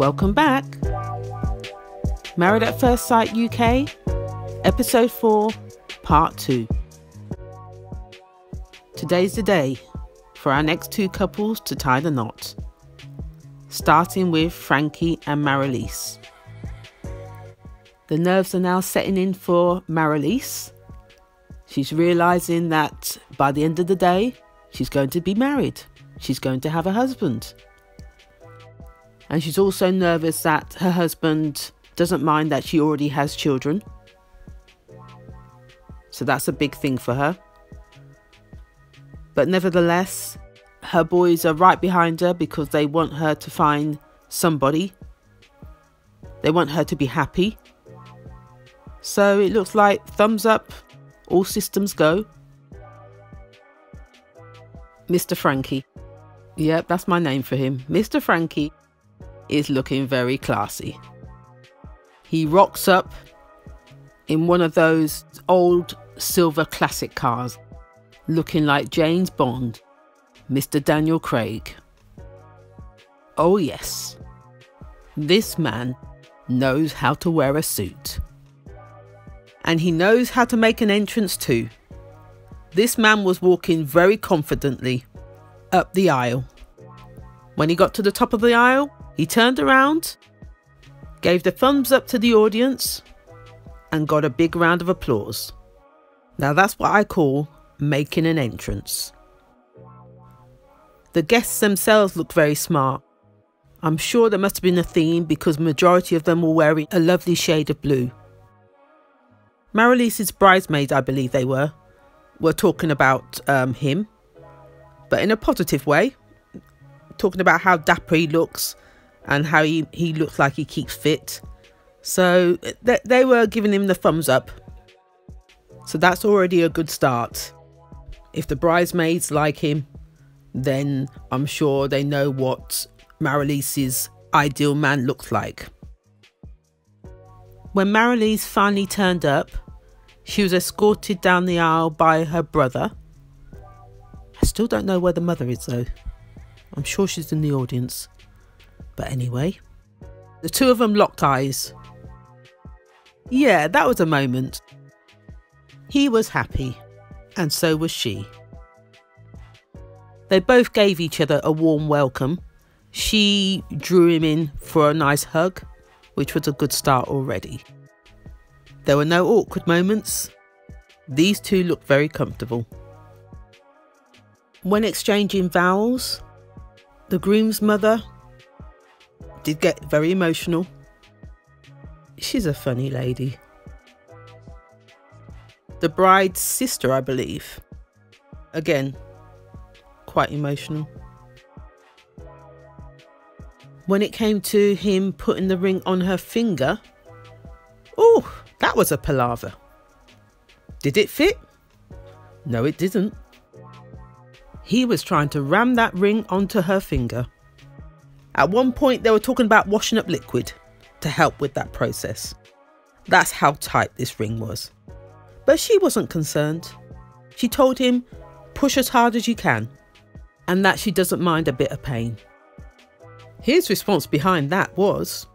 Welcome back. Married at First Sight UK, Episode 4, Part 2. Today's the day for our next two couples to tie the knot. Starting with Franky and Marilyse. The nerves are now setting in for Marilyse. She's realising that by the end of the day, she's going to be married. She's going to have a husband. And she's also nervous that her husband doesn't mind that she already has children. So that's a big thing for her. But nevertheless, her boys are right behind her because they want her to find somebody. They want her to be happy. So it looks like thumbs up, all systems go. Mr. Franky. Yep, that's my name for him. Mr. Franky is looking very classy. He rocks up in one of those old silver classic cars, looking like James Bond, Mr. Daniel Craig. Oh yes, this man knows how to wear a suit. And he knows how to make an entrance too. This man was walking very confidently up the aisle. When he got to the top of the aisle, he turned around, gave the thumbs up to the audience, and got a big round of applause. Now that's what I call making an entrance. The guests themselves look very smart. I'm sure there must have been a theme because majority of them were wearing a lovely shade of blue. Marilyse's bridesmaids, I believe they were talking about him, but in a positive way, talking about how dapper he looks and how he looks like he keeps fit. So they were giving him the thumbs up. So that's already a good start. If the bridesmaids like him, then I'm sure they know what Marilyse's ideal man looks like. When Marilyse finally turned up, she was escorted down the aisle by her brother. I still don't know where the mother is though. I'm sure she's in the audience. But anyway, the two of them locked eyes. Yeah, that was a moment. He was happy, and so was she. They both gave each other a warm welcome. She drew him in for a nice hug, which was a good start already. There were no awkward moments. These two looked very comfortable. When exchanging vows, the groom's mother did get very emotional. She's a funny lady. The bride's sister, I believe, again, quite emotional. When it came to him putting the ring on her finger, oh, that was a palaver. Did it fit? No, it didn't. He was trying to ram that ring onto her finger. At one point, they were talking about washing up liquid to help with that process. That's how tight this ring was. But she wasn't concerned. She told him, push as hard as you can, and that she doesn't mind a bit of pain. His response behind that was,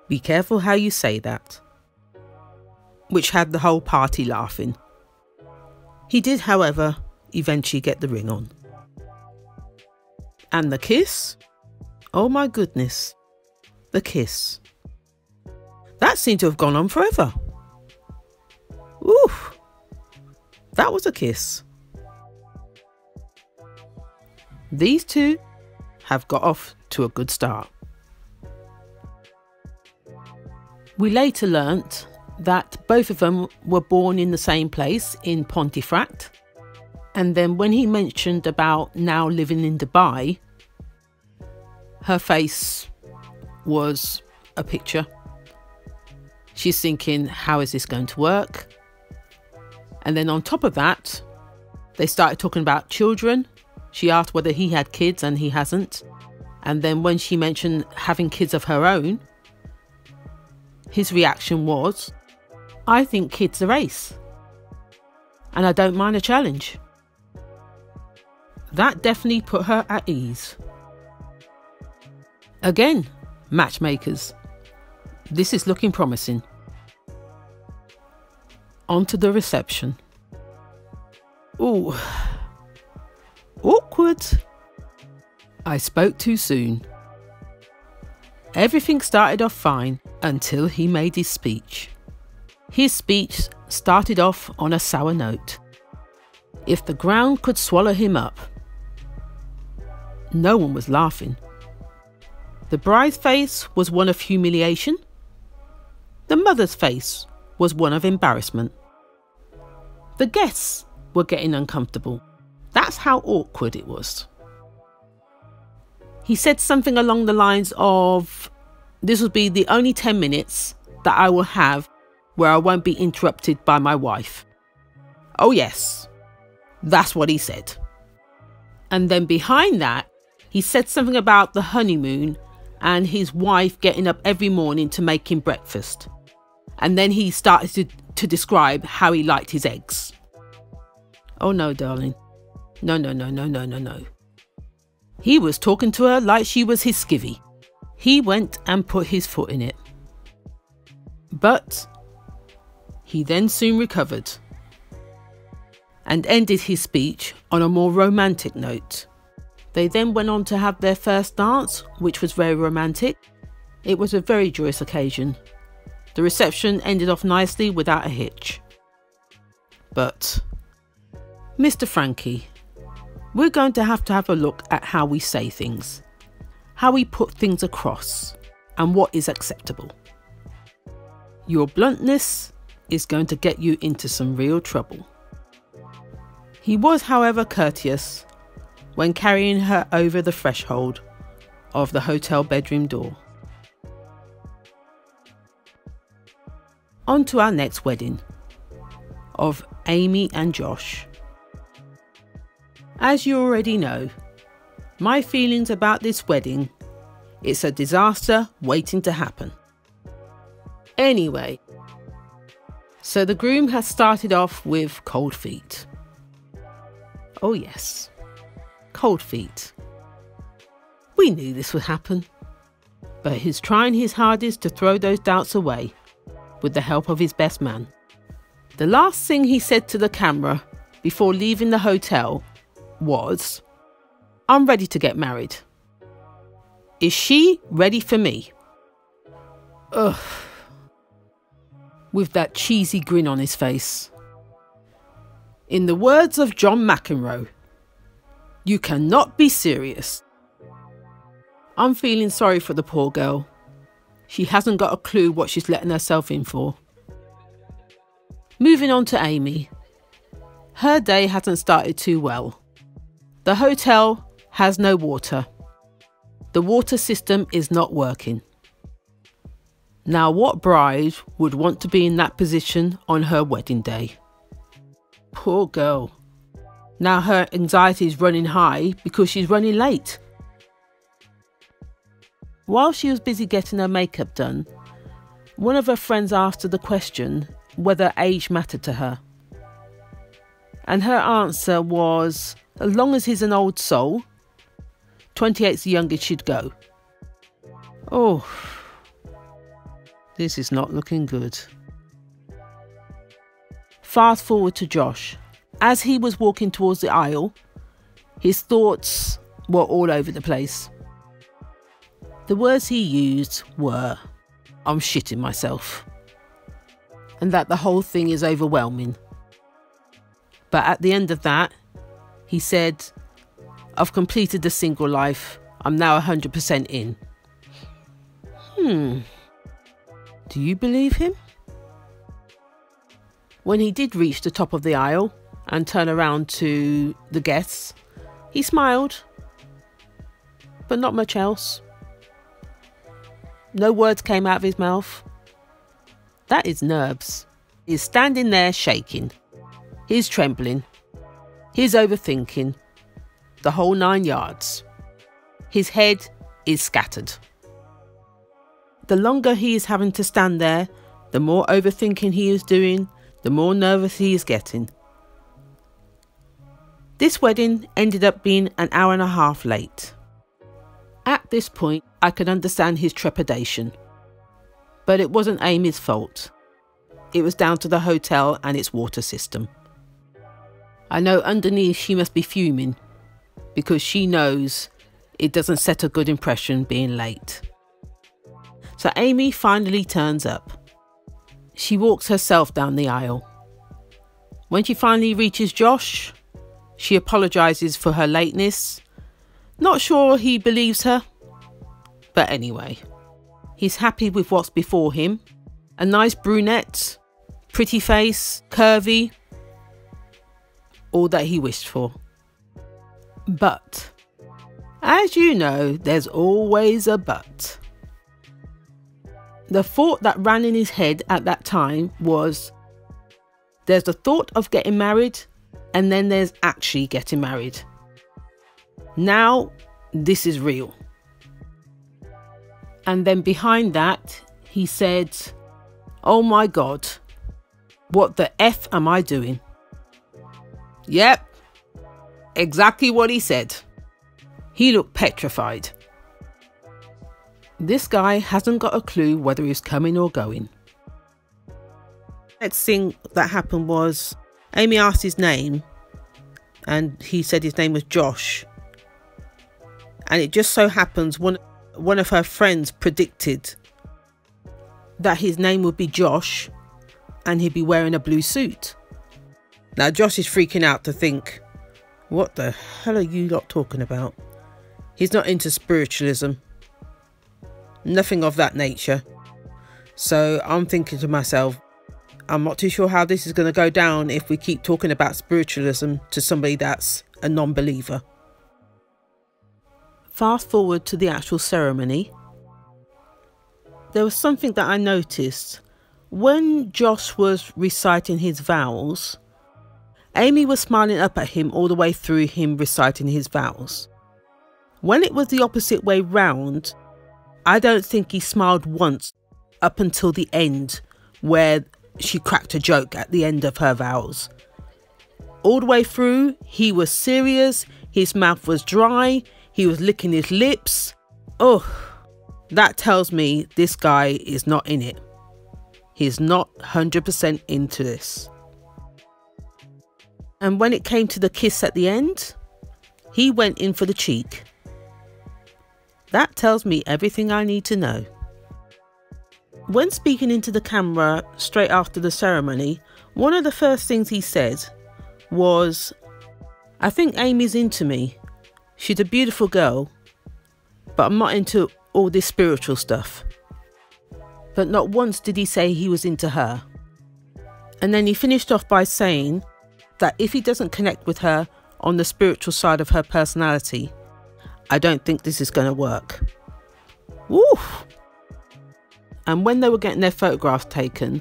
be careful how you say that, which had the whole party laughing. He did, however, eventually get the ring on. And the kiss? Oh my goodness, the kiss. That seemed to have gone on forever. Oof, that was a kiss. These two have got off to a good start. We later learnt that both of them were born in the same place in Pontefract. And then when he mentioned about now living in Dubai, her face was a picture. She's thinking, how is this going to work? And then on top of that, they started talking about children. She asked whether he had kids and he hasn't. And then when she mentioned having kids of her own, his reaction was, I think kids are ace. And I don't mind a challenge. That definitely put her at ease. Again, Matchmakers. This is looking promising. On to the reception. Ooh. Awkward. I spoke too soon. Everything started off fine until he made his speech. His speech started off on a sour note. If the ground could swallow him up. No one was laughing. The bride's face was one of humiliation. The mother's face was one of embarrassment. The guests were getting uncomfortable. That's how awkward it was. He said something along the lines of, this will be the only 10 minutes that I will have where I won't be interrupted by my wife. Oh yes, that's what he said. And then behind that, he said something about the honeymoon and his wife getting up every morning to make him breakfast. And then he started to describe how he liked his eggs. Oh no, darling. No. He was talking to her like she was his skivvy. He went and put his foot in it. But he then soon recovered and ended his speech on a more romantic note. They then went on to have their first dance, which was very romantic. It was a very joyous occasion. The reception ended off nicely without a hitch. But, Mr. Franky, we're going to have a look at how we say things, how we put things across, and what is acceptable. Your bluntness is going to get you into some real trouble. He was, however, courteous when carrying her over the threshold of the hotel bedroom door. On to our next wedding, of Amy and Josh. As you already know, my feelings about this wedding, it's a disaster waiting to happen. Anyway, so the groom has started off with cold feet. Oh yes, cold feet. We knew this would happen, but he's trying his hardest to throw those doubts away with the help of his best man. The last thing he said to the camera before leaving the hotel was, I'm ready to get married. Is she ready for me? Ugh. With that cheesy grin on his face. In the words of John McEnroe, you cannot be serious. I'm feeling sorry for the poor girl. She hasn't got a clue what she's letting herself in for. Moving on to Amy. Her day hasn't started too well. The hotel has no water. The water system is not working. Now, what bride would want to be in that position on her wedding day? Poor girl. Now her anxiety is running high because she's running late. While she was busy getting her makeup done, one of her friends asked her the question whether age mattered to her. And her answer was, as long as he's an old soul, 28's the youngest she'd go. Oh, this is not looking good. Fast forward to Josh. As he was walking towards the aisle, his thoughts were all over the place. The words he used were, I'm shitting myself, and that the whole thing is overwhelming. But at the end of that, he said, I've completed the single life. I'm now 100% in. Do you believe him? When he did reach the top of the aisle and turn around to the guests, he smiled, but not much else. No words came out of his mouth. That is nerves. He's standing there shaking. He's trembling. He's overthinking. The whole 9 yards. His head is scattered. The longer he is having to stand there, the more overthinking he is doing, the more nervous he is getting. This wedding ended up being an hour and a half late. At this point, I could understand his trepidation. But it wasn't Amy's fault. It was down to the hotel and its water system. I know underneath she must be fuming, because she knows it doesn't set a good impression being late. So Amy finally turns up. She walks herself down the aisle. When she finally reaches Josh, she apologises for her lateness. Not sure he believes her. But anyway, he's happy with what's before him. A nice brunette, pretty face, curvy. All that he wished for. But, as you know, there's always a but. The thought that ran in his head at that time was, there's the thought of getting married, and then there's actually getting married. Now, this is real. And then behind that, he said, oh my God, what the F am I doing? Yep, exactly what he said. He looked petrified. This guy hasn't got a clue whether he's coming or going. Next thing that happened was Amy asked his name and he said his name was Josh. And it just so happens one of her friends predicted that his name would be Josh and he'd be wearing a blue suit. Now Josh is freaking out to think, what the hell are you lot talking about? He's not into spiritualism. Nothing of that nature. So I'm thinking to myself, I'm not too sure how this is going to go down if we keep talking about spiritualism to somebody that's a non-believer. Fast forward to the actual ceremony. There was something that I noticed. When Josh was reciting his vows, Amy was smiling up at him all the way through him reciting his vows. When it was the opposite way round, I don't think he smiled once up until the end where she cracked a joke at the end of her vows. All the way through, he was serious, his mouth was dry, he was licking his lips. Oh, that tells me this guy is not in it. He's not 100% into this. And when it came to the kiss at the end, he went in for the cheek. That tells me everything I need to know. When speaking into the camera straight after the ceremony, one of the first things he said was, I think Amy's into me. She's a beautiful girl, but I'm not into all this spiritual stuff. But not once did he say he was into her. And then he finished off by saying that if he doesn't connect with her on the spiritual side of her personality, I don't think this is going to work. Woo! And when they were getting their photographs taken,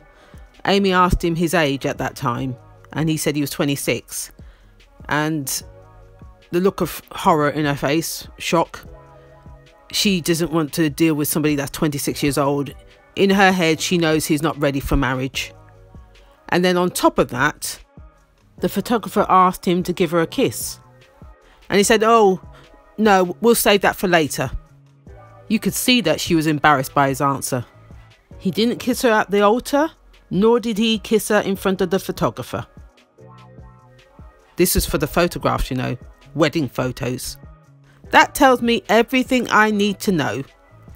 Amy asked him his age at that time, and he said he was 26. And the look of horror in her face, shock. She doesn't want to deal with somebody that's 26 years old. In her head, she knows he's not ready for marriage. And then on top of that, the photographer asked him to give her a kiss. And he said, oh, no, we'll save that for later. You could see that she was embarrassed by his answer. He didn't kiss her at the altar, nor did he kiss her in front of the photographer. This is for the photographs, you know, wedding photos. That tells me everything I need to know.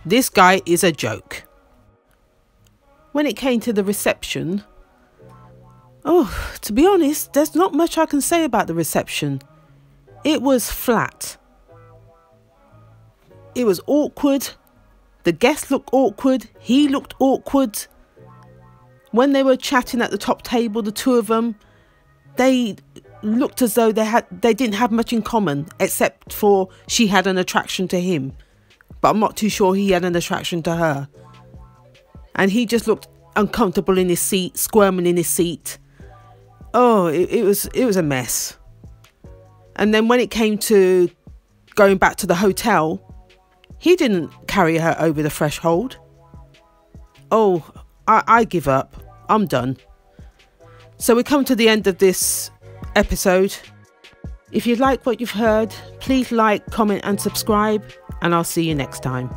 This guy is a joke. When it came to the reception, oh, to be honest, there's not much I can say about the reception. It was flat. It was awkward. The guests looked awkward. He looked awkward. When they were chatting at the top table, the two of them, they looked as though they didn't have much in common, except for she had an attraction to him. But I'm not too sure he had an attraction to her. And he just looked uncomfortable in his seat, squirming in his seat. Oh, it was a mess. And then when it came to going back to the hotel, he didn't carry her over the threshold. Oh, I give up. I'm done. So we come to the end of this episode. If you like what you've heard, please like, comment and subscribe, and I'll see you next time.